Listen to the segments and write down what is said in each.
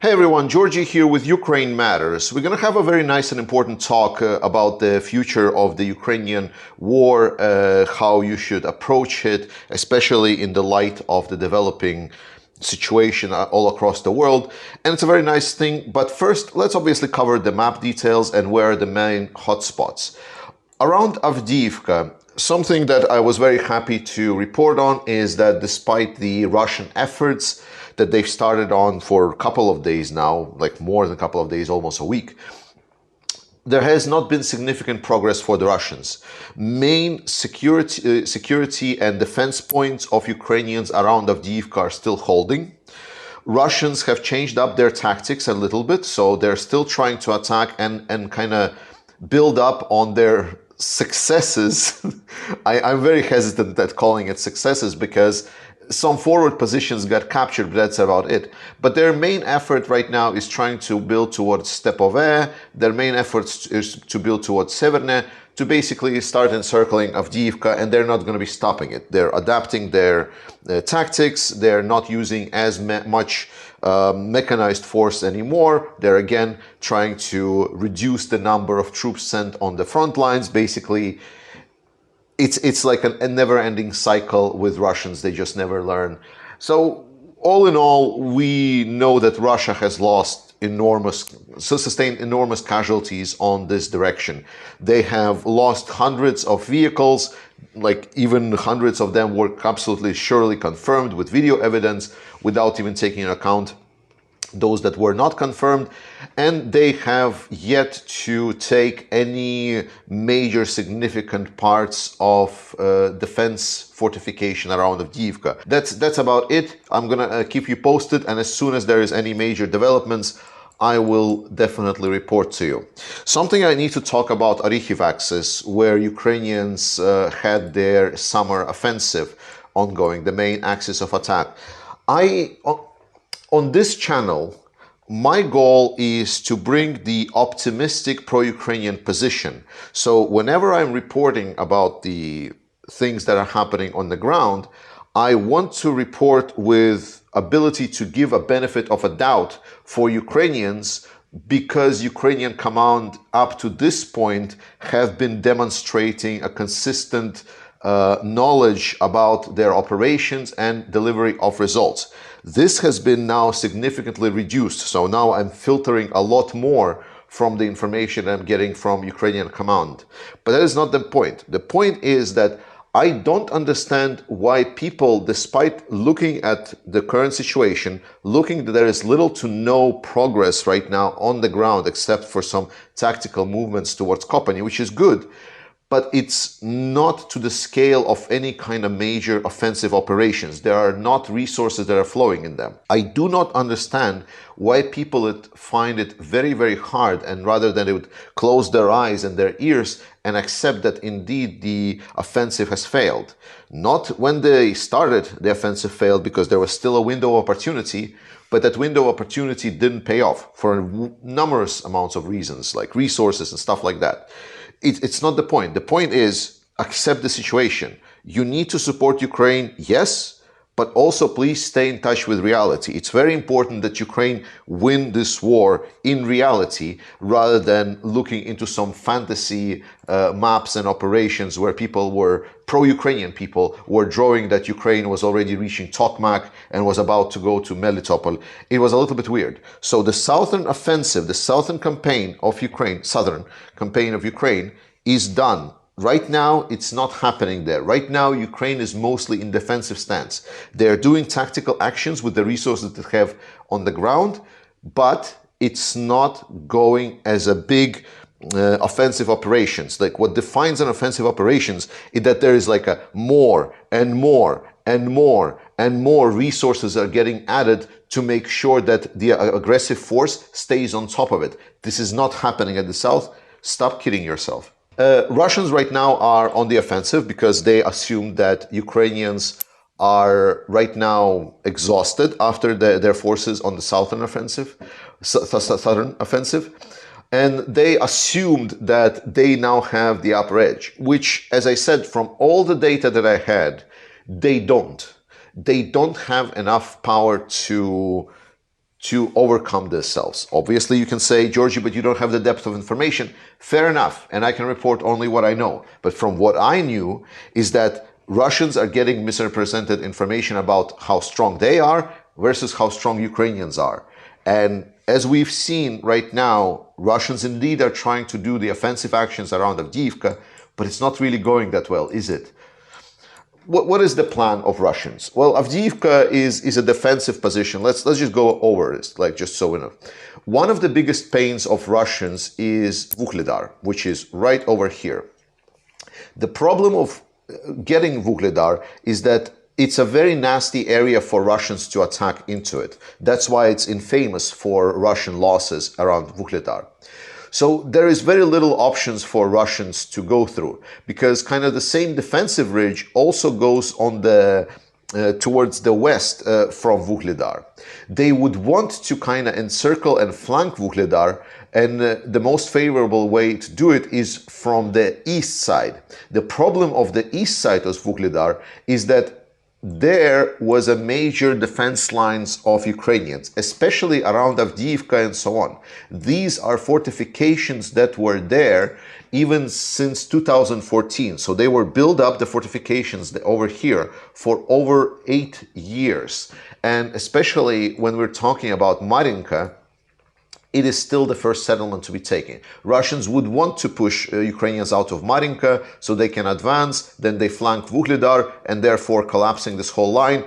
Hey everyone, Georgie here with Ukraine Matters. We're going to have a very nice and important talk about the future of the Ukrainian war, how you should approach it, especially in the light of the developing situation all across the world. And it's a very nice thing. But first, let's obviously cover the map details and where are the main hotspots. Around Avdiivka, something that I was very happy to report on is that despite the Russian efforts that they've started on for a couple of days now, like more than a couple of days, almost a week, there has not been significant progress for the Russians. Main security and defense points of Ukrainians around Avdiivka are still holding. Russians have changed up their tactics a little bit, so they're still trying to attack and kind of build up on their successes. I'm very hesitant at calling it successes because some forward positions got captured, but that's about it. But their main effort right now is trying to build towards Stepove. Their main effort is to build towards Severne, to basically start encircling Avdiivka, and they're not going to be stopping it. They're adapting their tactics. They're not using as much mechanized force anymore. They're again trying to reduce the number of troops sent on the front lines. Basically, it's like a never-ending cycle with Russians. They just never learn. So all in all, we know that Russia has sustained enormous casualties on this direction. They have lost hundreds of vehicles, like even hundreds of them were absolutely surely confirmed with video evidence without even taking into account those that were not confirmed, and they have yet to take any major significant parts of defense fortification around Avdiivka. That's about it. I'm gonna keep you posted, and as soon as there is any major developments, I will definitely report to you. Something I need to talk about Avdiivka axis, where Ukrainians had their summer offensive ongoing, the main axis of attack. On this channel, my goal is to bring the optimistic pro-Ukrainian position. So whenever I'm reporting about the things that are happening on the ground, I want to report with ability to give a benefit of a doubt for Ukrainians, because Ukrainian command up to this point have been demonstrating a consistent knowledge about their operations and delivery of results. This has been now significantly reduced. So now I'm filtering a lot more from the information I'm getting from Ukrainian command. But that is not the point. The point is that I don't understand why people, despite looking at the current situation, looking that there is little to no progress right now on the ground, except for some tactical movements towards Kopany, which is good, but it's not to the scale of any kind of major offensive operations. There are not resources that are flowing in them. I do not understand why people find it very, very hard, and rather than they would close their eyes and their ears and accept that indeed the offensive has failed. Not when they started, the offensive failed because there was still a window of opportunity, but that window of opportunity didn't pay off for numerous amounts of reasons, like resources and stuff like that. It's not the point. The point is, accept the situation. You need to support Ukraine, yes, but also please stay in touch with reality. It's very important that Ukraine win this war in reality, rather than looking into some fantasy maps and operations where people were, pro-Ukrainian people, were drawing that Ukraine was already reaching Tokmak and was about to go to Melitopol. It was a little bit weird. So the southern offensive, the southern campaign of Ukraine, is done. Right now, it's not happening there. Right now, Ukraine is mostly in defensive stance. They're doing tactical actions with the resources that they have on the ground, but it's not going as a big offensive operations. Like, what defines an offensive operations is that there is like a more and more and more and more resources are getting added to make sure that the aggressive force stays on top of it. This is not happening at the south. Stop kidding yourself. Russians right now are on the offensive because they assume that Ukrainians are right now exhausted after their forces on the southern offensive, and they assumed that they now have the upper edge, which, as I said, from all the data that I had, they don't have enough power to overcome themselves. Obviously, you can say, Georgie, but you don't have the depth of information. Fair enough, and I can report only what I know. But from what I knew is that Russians are getting misrepresented information about how strong they are versus how strong Ukrainians are. And as we've seen right now, Russians indeed are trying to do the offensive actions around Avdiivka, but it's not really going that well, is it? What is the plan of Russians? Well, Avdiivka is a defensive position. Let's just go over this, like just so we know. One of the biggest pains of Russians is Vuhledar, which is right over here. The problem of getting Vuhledar is that it's a very nasty area for Russians to attack into it. That's why it's infamous for Russian losses around Vuhledar. So there is very little options for Russians to go through, because kind of the same defensive ridge also goes on the towards the west from Vuhledar. They would want to kind of encircle and flank Vuhledar, and the most favorable way to do it is from the east side. The problem of the east side of Vuhledar is that there was a major defense lines of Ukrainians, especially around Avdiivka and so on. These are fortifications that were there even since 2014. So they were built up, the fortifications over here, for over 8 years. And especially when we're talking about Marinka, it is still the first settlement to be taken. Russians would want to push Ukrainians out of Marinka so they can advance, then they flank Vuhledar, and therefore collapsing this whole line,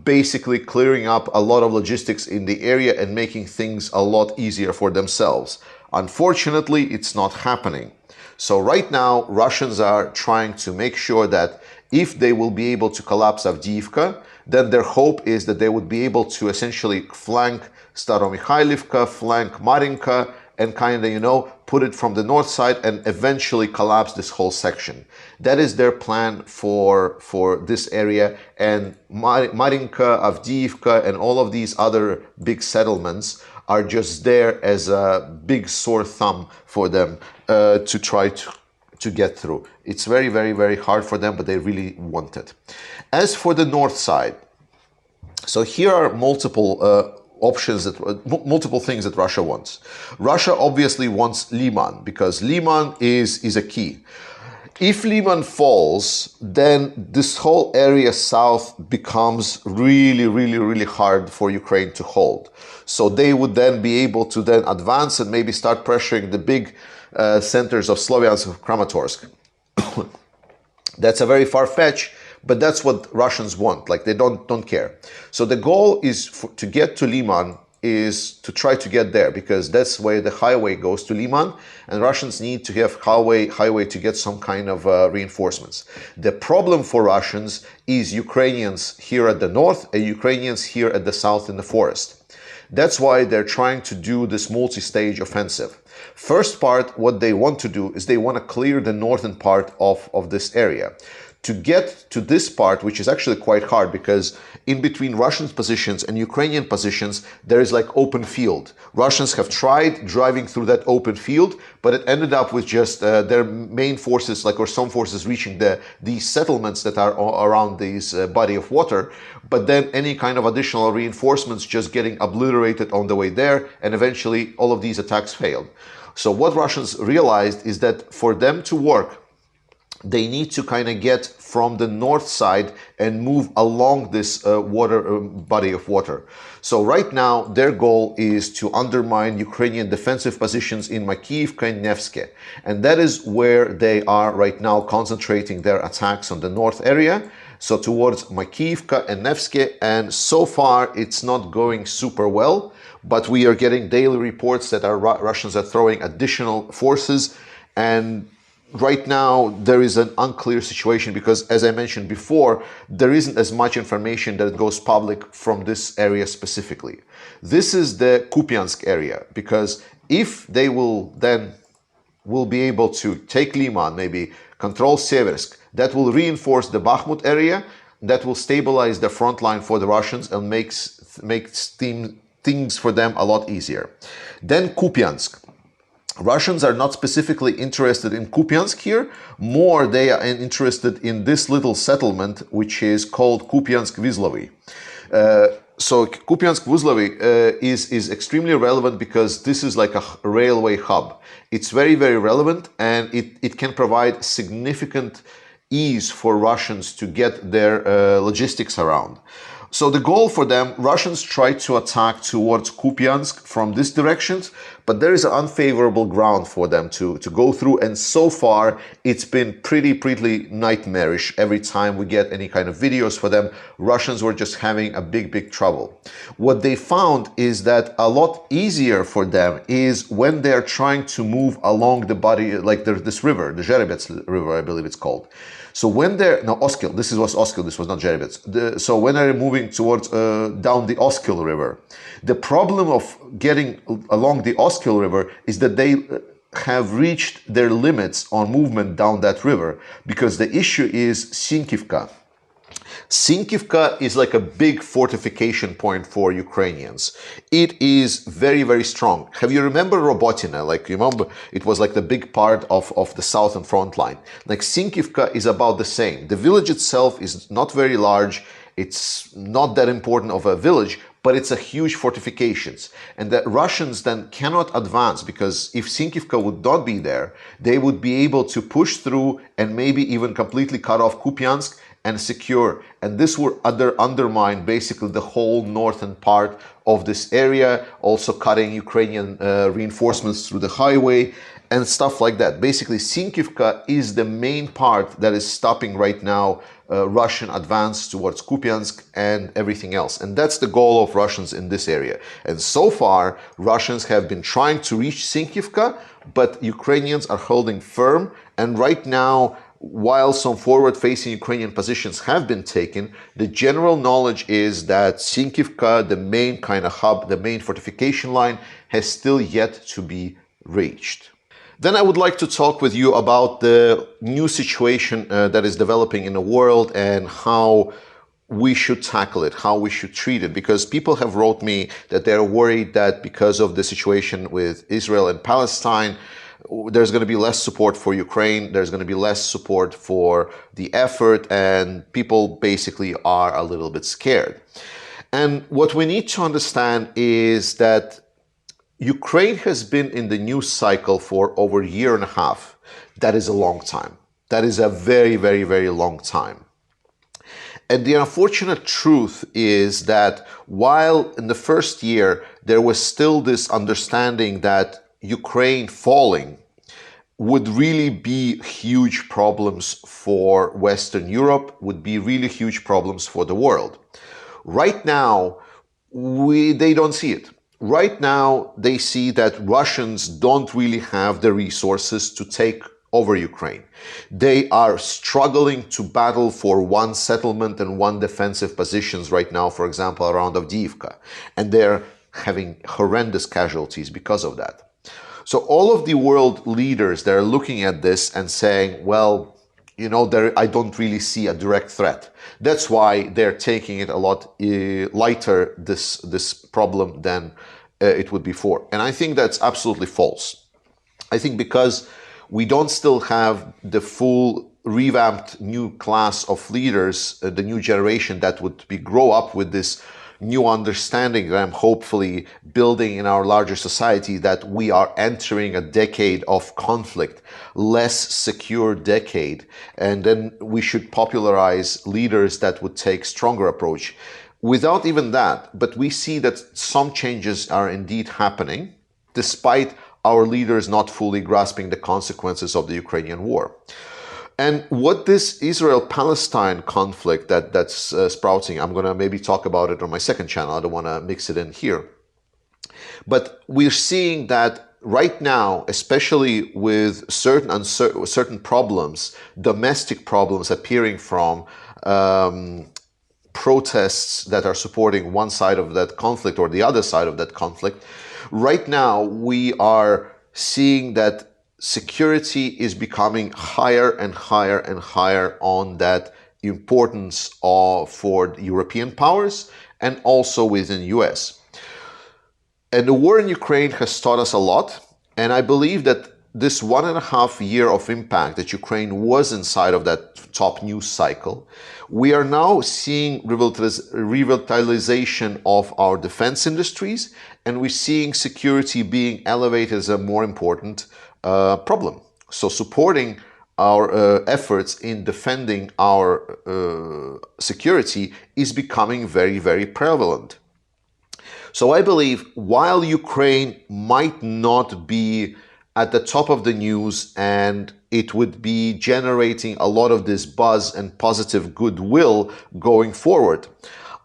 basically clearing up a lot of logistics in the area and making things a lot easier for themselves. Unfortunately, it's not happening. So right now, Russians are trying to make sure that if they will be able to collapse Avdiivka, then their hope is that they would be able to essentially flank Staromikhailivka, flank Marinka, and kind of, put it from the north side and eventually collapse this whole section. That is their plan for this area. And Marinka, Avdiivka, and all of these other big settlements are just there as a big sore thumb for them to try to get through. It's very, very, very hard for them, but they really want it. As for the north side, so here are multiple options, multiple things that Russia wants. Russia obviously wants Liman, because Liman is a key. If Liman falls, then this whole area south becomes really, really, really hard for Ukraine to hold. So they would then be able to then advance and maybe start pressuring the big centers of Sloviansk and Kramatorsk. That's a very far-fetched, but that's what Russians want. Like, they don't care. So the goal is to get to Liman, is to try to get there, because that's where the highway goes to Liman, and Russians need to have highway to get some kind of reinforcements. The problem for Russians is Ukrainians here at the north and Ukrainians here at the south in the forest. That's why they're trying to do this multi-stage offensive. First part, what they want to do is they want to clear the northern part of this area. To get to this part, which is actually quite hard, because in between Russian positions and Ukrainian positions, there is like open field. Russians have tried driving through that open field, but it ended up with just their main forces, or some forces reaching these settlements that are around this body of water, but then any kind of additional reinforcements just getting obliterated on the way there, and eventually all of these attacks failed. So what Russians realized is that for them to work, they need to kind of get from the north side and move along this body of water. So right now, their goal is to undermine Ukrainian defensive positions in Makiivka and Nevske. And that is where they are right now concentrating their attacks on the north area. So towards Makiivka and Nevske. And so far, it's not going super well. But we are getting daily reports that our Russians are throwing additional forces, and right now, there is an unclear situation because, as I mentioned before, there isn't as much information that goes public from this area specifically. This is the Kupiansk area, because if they will be able to take Liman, maybe control Seversk, that will reinforce the Bakhmut area, that will stabilize the front line for the Russians and makes things for them a lot easier. Then Kupiansk. Russians are not specifically interested in Kupiansk here. More, they are interested in this little settlement, which is called Kupiansk-Vizlovy. So Kupiansk Vuzlovi is extremely relevant because this is like a railway hub. It's very, very relevant, and it can provide significant ease for Russians to get their logistics around. So the goal for them, Russians tried to attack towards Kupiansk from this direction, but there is an unfavorable ground for them to go through. And so far, it's been pretty nightmarish. Every time we get any kind of videos for them, Russians were just having a big trouble. What they found is that a lot easier for them is when they're trying to move along the body, like this river, the Zherebets River, I believe it's called. So when they're, no, Oskil, this was Oskil, this was not Zherebets. So when they're moving towards, down the Oskil River, the problem of getting along the Oskil River is that they have reached their limits on movement down that river, because the issue is Sinkivka. Sinkivka is like a big fortification point for Ukrainians. It is very strong. Have you remember Robotina? Like, you remember, it was like the big part of the southern front line. Like, Sinkivka is about the same. The village itself is not very large. It's not that important of a village, but it's a huge fortifications. And the Russians then cannot advance, because if Sinkivka would not be there, they would be able to push through and maybe even completely cut off Kupiansk and secure. And this would undermine basically the whole northern part of this area, also cutting Ukrainian reinforcements through the highway and stuff like that. Basically, Sinkivka is the main part that is stopping right now Russian advance towards Kupiansk and everything else. And that's the goal of Russians in this area. And so far, Russians have been trying to reach Sinkivka, but Ukrainians are holding firm. And right now, while some forward-facing Ukrainian positions have been taken, the general knowledge is that Sinkivka, the main kind of hub, the main fortification line, has still yet to be reached. Then I would like to talk with you about the new situation that is developing in the world and how we should tackle it, how we should treat it, because people have wrote me that they're worried that because of the situation with Israel and Palestine, there's going to be less support for Ukraine, there's going to be less support for the effort, and people basically are a little bit scared. And what we need to understand is that Ukraine has been in the news cycle for over a year and a half. That is a long time. That is a very long time. And the unfortunate truth is that while in the first year there was still this understanding that Ukraine falling would really be huge problems for Western Europe, would be really huge problems for the world. Right now, they don't see it. Right now, they see that Russians don't really have the resources to take over Ukraine. They are struggling to battle for one settlement and one defensive positions right now, for example, around Avdiivka. And they're having horrendous casualties because of that. So all of the world leaders, they're looking at this and saying, well, you know, I don't really see a direct threat. That's why they're taking it a lot lighter, this problem, than it would be before. And I think that's absolutely false. I think because we don't still have the full revamped new class of leaders, the new generation that would grow up with this new understanding that I'm hopefully building in our larger society, that we are entering a decade of conflict, less secure decade, and then we should popularize leaders that would take stronger approach. Without even that, but we see that some changes are indeed happening, despite our leaders not fully grasping the consequences of the Ukrainian war. And what this Israel-Palestine conflict that's sprouting, I'm going to maybe talk about it on my second channel. I don't want to mix it in here. But we're seeing that right now, especially with certain problems, domestic problems appearing from protests that are supporting one side of that conflict or the other side of that conflict, right now we are seeing that security is becoming higher and higher and higher on that importance for European powers and also within US. And the war in Ukraine has taught us a lot. And I believe that this 1.5 year of impact that Ukraine was inside of that top news cycle, we are now seeing revitalization of our defense industries, and we're seeing security being elevated as a more important problem. So supporting our efforts in defending our security is becoming very, very prevalent. So I believe while Ukraine might not be at the top of the news and it would be generating a lot of this buzz and positive goodwill going forward,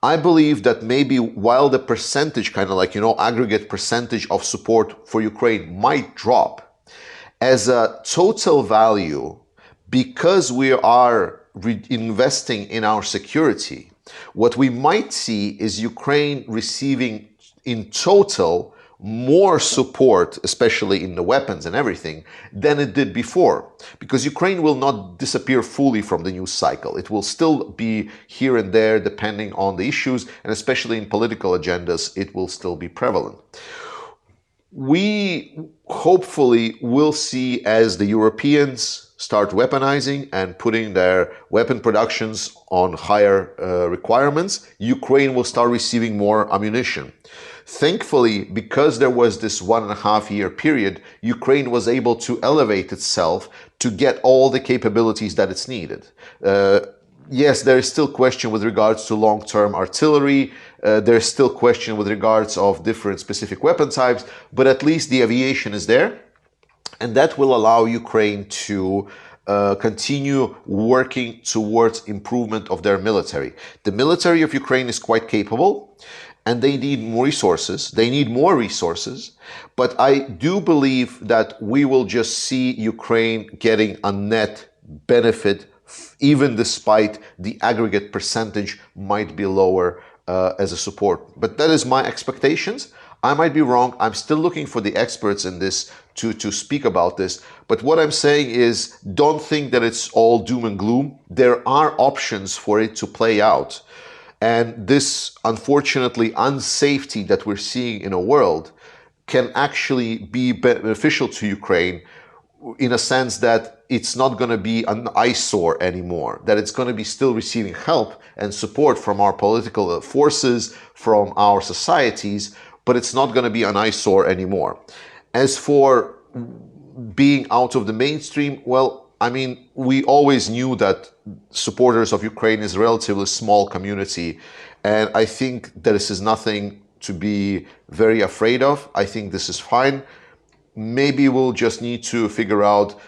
I believe that maybe while the percentage, kind of like, aggregate percentage of support for Ukraine might drop, as a total value, because we are investing in our security, what we might see is Ukraine receiving in total more support, especially in the weapons and everything, than it did before. Because Ukraine will not disappear fully from the news cycle. It will still be here and there depending on the issues, and especially in political agendas, it will still be prevalent. We hopefully will see, as the Europeans start weaponizing and putting their weapon productions on higher requirements, Ukraine will start receiving more ammunition. Thankfully, because there was this 1.5 year period, Ukraine was able to elevate itself to get all the capabilities that it's needed. Yes, there is still question with regards to long-term artillery. There's still question with regards of different specific weapon types, but at least the aviation is there. And that will allow Ukraine to continue working towards improvement of their military. The military of Ukraine is quite capable, and they need more resources. But I do believe that we will just see Ukraine getting a net benefit, even despite the aggregate percentage might be lower as a support. But that is my expectations. I might be wrong. I'm still looking for the experts in this to speak about this. But what I'm saying is, don't think that it's all doom and gloom. There are options for it to play out. And this, unfortunately, unsafety that we're seeing in a world can actually be beneficial to Ukraine, in a sense that it's not going to be an eyesore anymore, that it's going to be still receiving help and support from our political forces, from our societies, but it's not going to be an eyesore anymore. As for being out of the mainstream, well, I mean, we always knew that supporters of Ukraine is a relatively small community, and I think this is nothing to be very afraid of. I think this is fine. Maybe we'll just need to figure out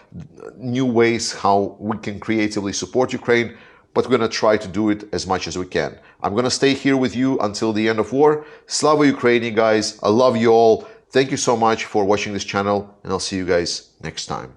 new ways how we can creatively support Ukraine, but we're going to try to do it as much as we can. I'm going to stay here with you until the end of war. Slava Ukraini, guys. I love you all. Thank you so much for watching this channel, and I'll see you guys next time.